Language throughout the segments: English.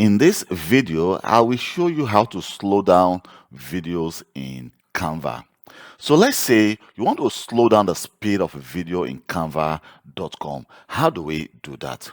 In this video, I will show you how to slow down videos in Canva. So let's say you want to slow down the speed of a video in canva.com. How do we do that?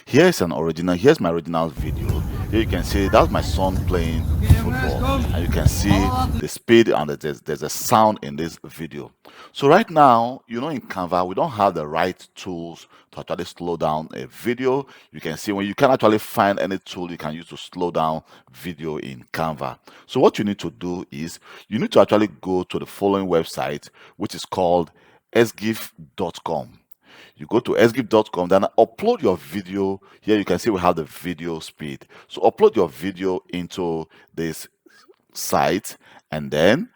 Here's my original video. Here you can see that's my son playing football, and you can see the speed, and there's a sound in this video. So right now, in Canva, we don't have the right tools to actually slow down a video. You can see when you can actually find any tool you can use to slow down video in Canva. So what you need to do is you need to actually go to the following website, which is called sgif.com. You go to sgif.com, then upload your video. Here you can see we have the video speed. So upload your video into this site, and then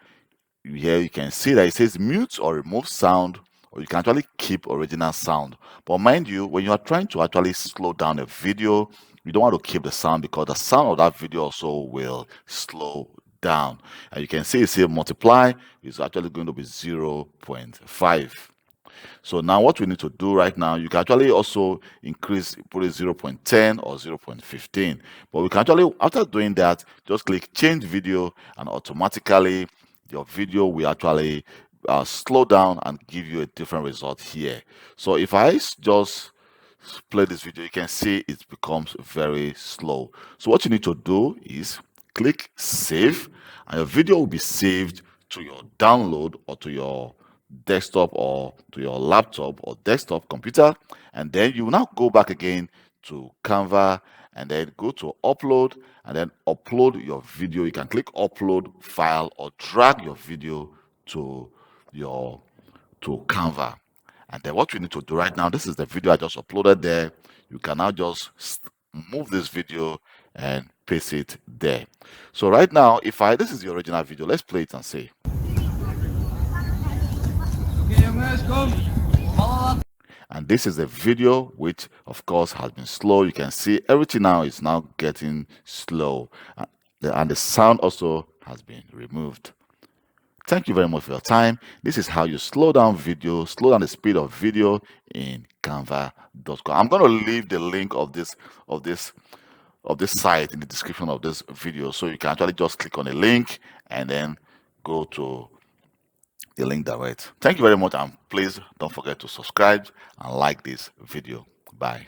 here you can see that it says mute or remove sound, or you can actually keep original sound. But mind you, when you are trying to actually slow down a video, you don't want to keep the sound because the sound of that video also will slow down. And you can see it says multiply is actually going to be 0.5. So now what we need to do right now, you can actually also increase, put it 0.10 or 0.15. But we can actually, after doing that, just click change video, and automatically your video will actually slow down and give you a different result here. So if I just play this video, you can see it becomes very slow. So what you need to do is click save, and your video will be saved to your download or to your desktop or to your laptop or desktop computer. And then you will now go back again to Canva and then go to upload and then upload your video. You can click upload file or drag your video to Canva. And then what we need to do right now, this is the video I just uploaded there. You can now just move this video and paste it there. So right now, this is the original video, let's play it and see. And this is a video which of course has been slow. You can see everything now is now getting slow, and the sound also has been removed. Thank you very much for your time. This is how you slow down video, slow down the speed of video in canva.com. I'm going to leave the link of this site in the description of this video, so you can actually just click on the link and then go to the link direct. Thank you very much, and please don't forget to subscribe and like this video. Bye.